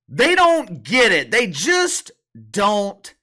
They don't get it. They just don't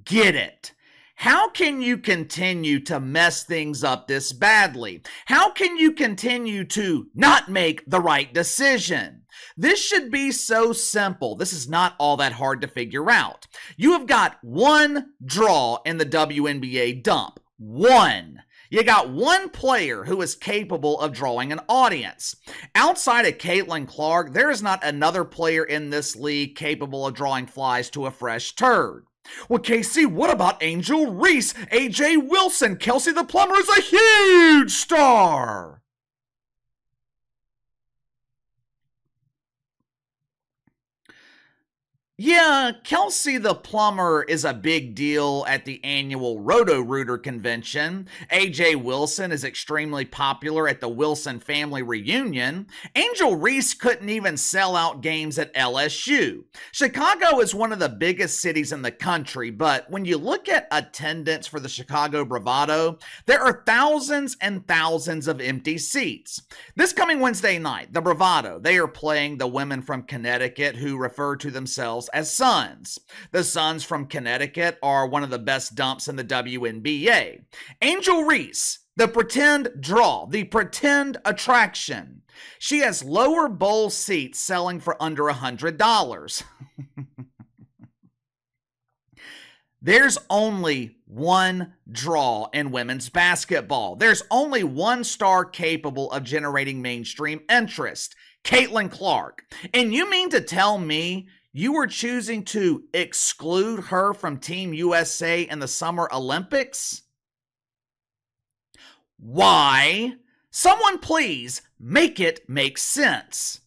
get it. How can you continue to mess things up this badly? How can you continue to not make the right decision? This should be so simple. This is not all that hard to figure out. You have got one draw in the WNBA dump. One. You got one player who is capable of drawing an audience. Outside of Caitlin Clark, there is not another player in this league capable of drawing flies to a fresh turd. Well, Casey, what about Angel Reese? AJ Wilson, Kelsey the Plumber is a huge star. Yeah, Kelsey the Plumber is a big deal at the annual Roto-Rooter convention. AJ Wilson is extremely popular at the Wilson family reunion. Angel Reese couldn't even sell out games at LSU. Chicago is one of the biggest cities in the country, but when you look at attendance for the Chicago Bravado, there are thousands and thousands of empty seats. This coming Wednesday night, the Bravado, they are playing the women from Connecticut who refer to themselves as Suns. The Suns from Connecticut are one of the best dumps in the WNBA. Angel Reese, the pretend draw, the pretend attraction. She has lower bowl seats selling for under $100. There's only one draw in women's basketball. There's only one star capable of generating mainstream interest, Caitlin Clark. And you mean to tell me you were choosing to exclude her from Team USA in the Summer Olympics? Why? Someone please make it make sense.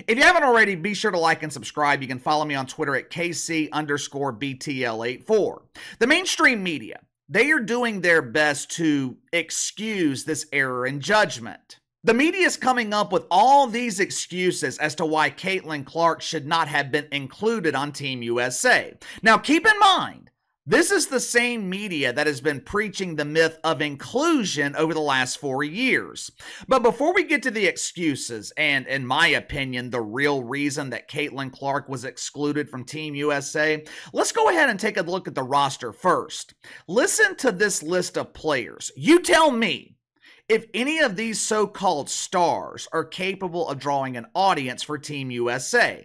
If you haven't already, be sure to like and subscribe. You can follow me on Twitter at KC_BTL84. The mainstream media, they are doing their best to excuse this error in judgment. The media is coming up with all these excuses as to why Caitlin Clark should not have been included on Team USA. Now, keep in mind, this is the same media that has been preaching the myth of inclusion over the last 4 years. But before we get to the excuses, and in my opinion, the real reason that Caitlin Clark was excluded from Team USA, let's go ahead and take a look at the roster first. Listen to this list of players. You tell me if any of these so-called stars are capable of drawing an audience for Team USA.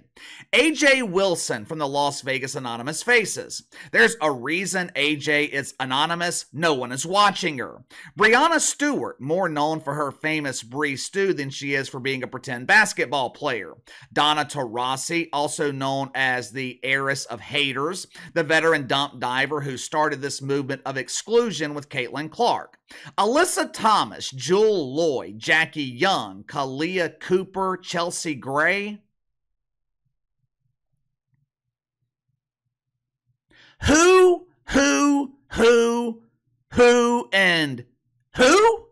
AJ Wilson from the Las Vegas Anonymous Faces. There's a reason AJ is anonymous. No one is watching her. Breanna Stewart, more known for her famous Bree Stew than she is for being a pretend basketball player. Donna Taurasi, also known as the heiress of haters, the veteran dump diver who started this movement of exclusion with Caitlin Clark. Alyssa Thomas, Jewel Lloyd, Jackie Young, Kalia Cooper, Chelsea Gray. Who, and who?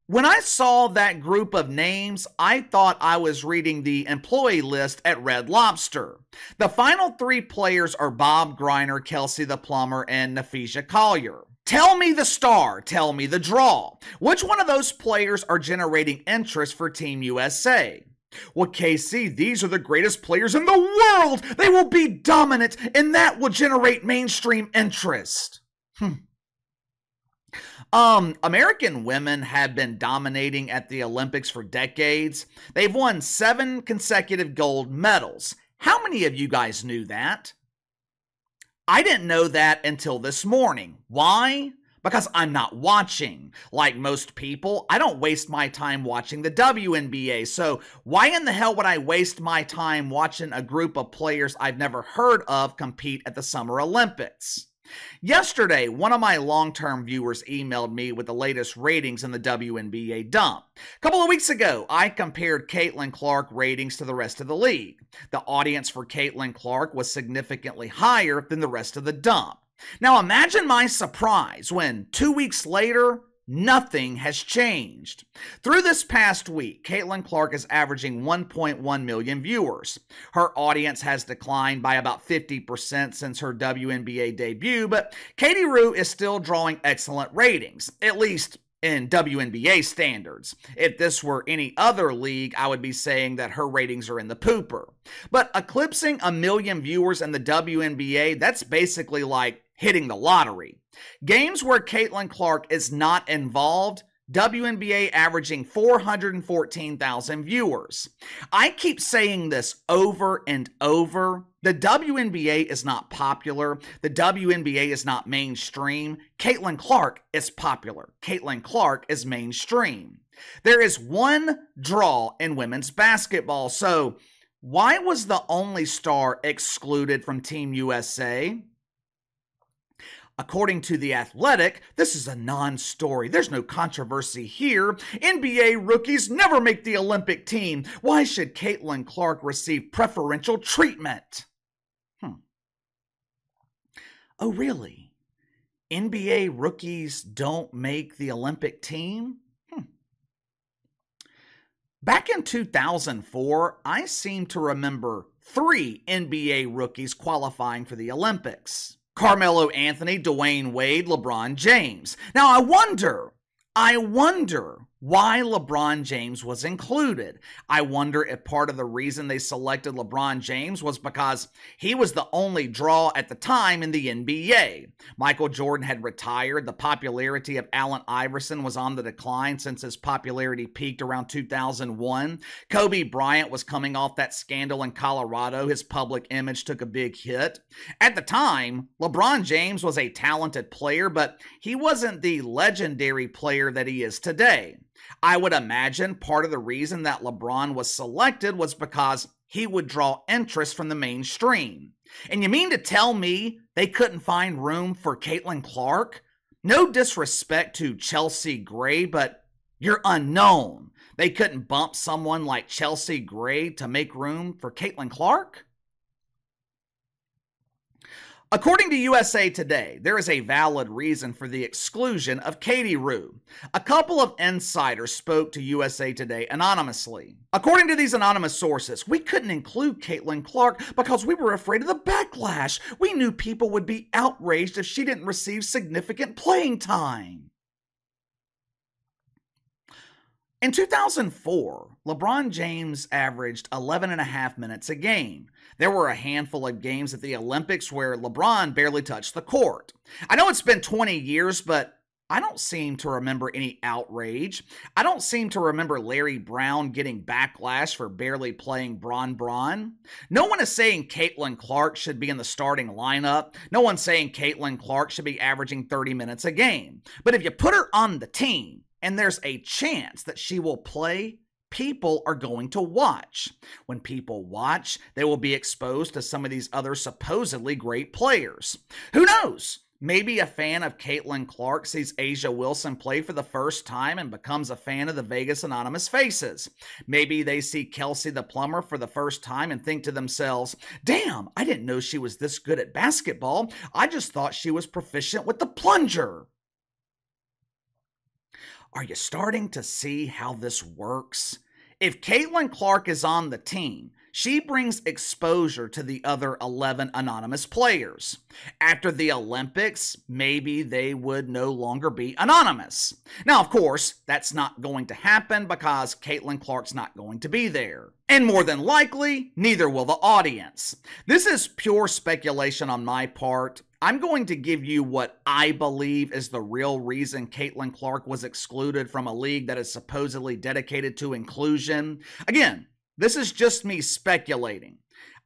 When I saw that group of names, I thought I was reading the employee list at Red Lobster. The final 3 players are Bob Griner, Kelsey the Plumber, and Naphesia Collier. Tell me the star, tell me the draw. Which one of those players are generating interest for Team USA? Well, KC, these are the greatest players in the world. They will be dominant, and that will generate mainstream interest. American women have been dominating at the Olympics for decades. They've won 7 consecutive gold medals. How many of you guys knew that? I didn't know that until this morning. Why? Because I'm not watching. Like most people, I don't waste my time watching the WNBA. So why in the hell would I waste my time watching a group of players I've never heard of compete at the Summer Olympics? Yesterday, one of my long-term viewers emailed me with the latest ratings in the WNBA dump. A couple of weeks ago, I compared Caitlin Clark ratings to the rest of the league. The audience for Caitlin Clark was significantly higher than the rest of the dump. Now imagine my surprise when 2 weeks later, nothing has changed. Through this past week, Caitlin Clark is averaging 1.1 million viewers. Her audience has declined by about 50% since her WNBA debut, but Katie Rue is still drawing excellent ratings, at least in WNBA standards. If this were any other league, I would be saying that her ratings are in the pooper. But eclipsing 1 million viewers in the WNBA, that's basically like hitting the lottery. Games where Caitlin Clark is not involved, WNBA averaging 414,000 viewers. I keep saying this over and over. The WNBA is not popular. The WNBA is not mainstream. Caitlin Clark is popular. Caitlin Clark is mainstream. There is one draw in women's basketball, so why was the only star excluded from Team USA? According to The Athletic, this is a non-story. There's no controversy here. NBA rookies never make the Olympic team. Why should Caitlin Clark receive preferential treatment? Oh, really? NBA rookies don't make the Olympic team? Back in 2004, I seem to remember 3 NBA rookies qualifying for the Olympics. Carmelo Anthony, Dwayne Wade, LeBron James. Now I wonder why LeBron James was included. I wonder if part of the reason they selected LeBron James was because he was the only draw at the time in the NBA. Michael Jordan had retired. The popularity of Allen Iverson was on the decline since his popularity peaked around 2001. Kobe Bryant was coming off that scandal in Colorado. His public image took a big hit. At the time, LeBron James was a talented player, but he wasn't the legendary player that he is today. I would imagine part of the reason that LeBron was selected was because he would draw interest from the mainstream. And you mean to tell me they couldn't find room for Caitlin Clark? No disrespect to Chelsea Gray, but you're unknown. They couldn't bump someone like Chelsea Gray to make room for Caitlin Clark? According to USA Today, there is a valid reason for the exclusion of Katie Rue. A couple of insiders spoke to USA Today anonymously. According to these anonymous sources, we couldn't include Caitlin Clark because we were afraid of the backlash. We knew people would be outraged if she didn't receive significant playing time. In 2004, LeBron James averaged 11.5 minutes a game. There were a handful of games at the Olympics where LeBron barely touched the court. I know it's been 20 years, but I don't seem to remember any outrage. I don't seem to remember Larry Brown getting backlash for barely playing Bron. No one is saying Caitlin Clark should be in the starting lineup. No one's saying Caitlin Clark should be averaging 30 minutes a game. But if you put her on the team, and there's a chance that she will play, people are going to watch. When people watch, they will be exposed to some of these other supposedly great players. Who knows? Maybe a fan of Caitlin Clark sees A'ja Wilson play for the first time and becomes a fan of the Vegas Anonymous Faces. Maybe they see Kelsey the Plumber for the first time and think to themselves, damn, I didn't know she was this good at basketball. I just thought she was proficient with the plunger. Are you starting to see how this works? If Caitlin Clark is on the team, she brings exposure to the other 11 anonymous players. After the Olympics, maybe they would no longer be anonymous. Now, of course, that's not going to happen because Caitlin Clark's not going to be there. And more than likely, neither will the audience. This is pure speculation on my part. I'm going to give you what I believe is the real reason Caitlin Clark was excluded from a league that is supposedly dedicated to inclusion. Again, this is just me speculating.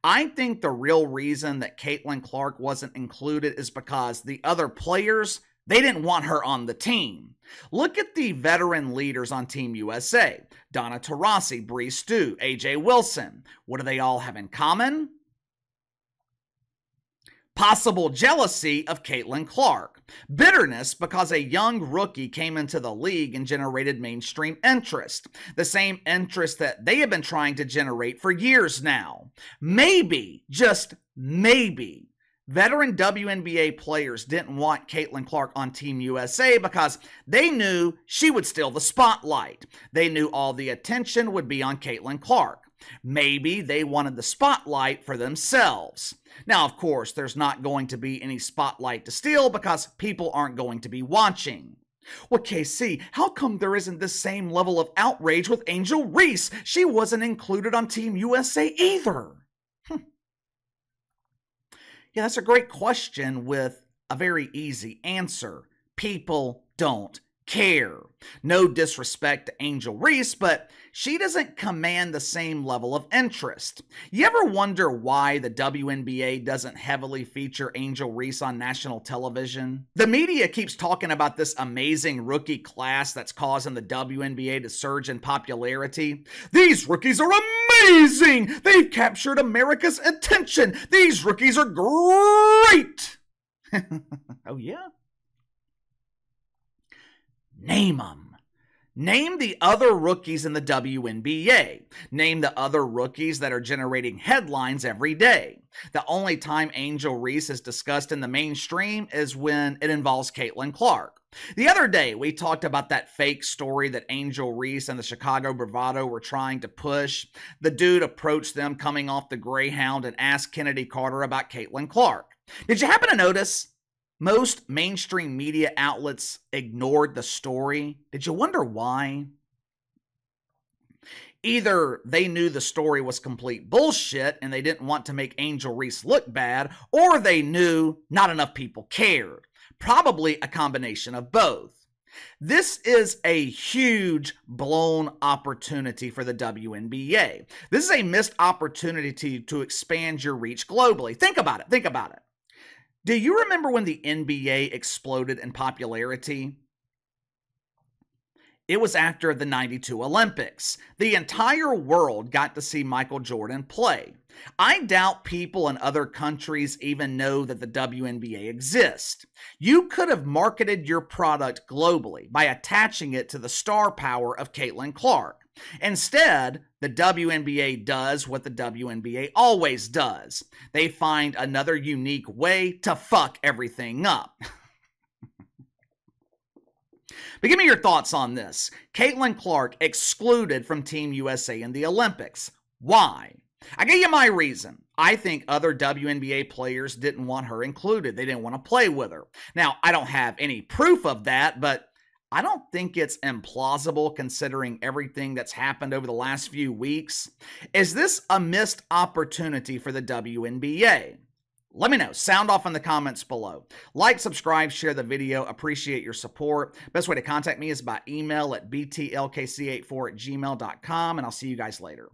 I think the real reason that Caitlin Clark wasn't included is because the other players, they didn't want her on the team. Look at the veteran leaders on Team USA. Donna Taurasi, Bree Stu, A'ja Wilson. What do they all have in common? Possible jealousy of Caitlin Clark. Bitterness because a young rookie came into the league and generated mainstream interest. The same interest that they have been trying to generate for years now. Maybe, just maybe, veteran WNBA players didn't want Caitlin Clark on Team USA because they knew she would steal the spotlight. They knew all the attention would be on Caitlin Clark. Maybe they wanted the spotlight for themselves. Now, of course, there's not going to be any spotlight to steal because people aren't going to be watching. Well, KC, how come there isn't the same level of outrage with Angel Reese? She wasn't included on Team USA either. Yeah, that's a great question with a very easy answer. People don't care. No disrespect to Angel Reese, but she doesn't command the same level of interest. You ever wonder why the WNBA doesn't heavily feature Angel Reese on national television? The media keeps talking about this amazing rookie class that's causing the WNBA to surge in popularity. These rookies are amazing! They've captured America's attention! These rookies are great! Oh, yeah? Name them. Name the other rookies in the WNBA. Name the other rookies that are generating headlines every day. The only time Angel Reese is discussed in the mainstream is when it involves Caitlin Clark. The other day, we talked about that fake story that Angel Reese and the Chicago Bravado were trying to push. The dude approached them coming off the Greyhound and asked Kennedy Carter about Caitlin Clark. Did you happen to notice most mainstream media outlets ignored the story? Did you wonder why? Either they knew the story was complete bullshit and they didn't want to make Angel Reese look bad, or they knew not enough people cared. Probably a combination of both. This is a huge blown opportunity for the WNBA. This is a missed opportunity to expand your reach globally. Think about it. Think about it. Do you remember when the NBA exploded in popularity? It was after the '92 Olympics. The entire world got to see Michael Jordan play. I doubt people in other countries even know that the WNBA exists. You could have marketed your product globally by attaching it to the star power of Caitlin Clark. Instead, the WNBA does what the WNBA always does. They find another unique way to fuck everything up. But give me your thoughts on this. Caitlin Clark excluded from Team USA in the Olympics. Why? I gave you my reason. I think other WNBA players didn't want her included. They didn't want to play with her. Now, I don't have any proof of that, but I don't think it's implausible considering everything that's happened over the last few weeks. Is this a missed opportunity for the WNBA? Let me know. Sound off in the comments below. Like, subscribe, share the video. Appreciate your support. Best way to contact me is by email at btlkc84@gmail.com, and I'll see you guys later.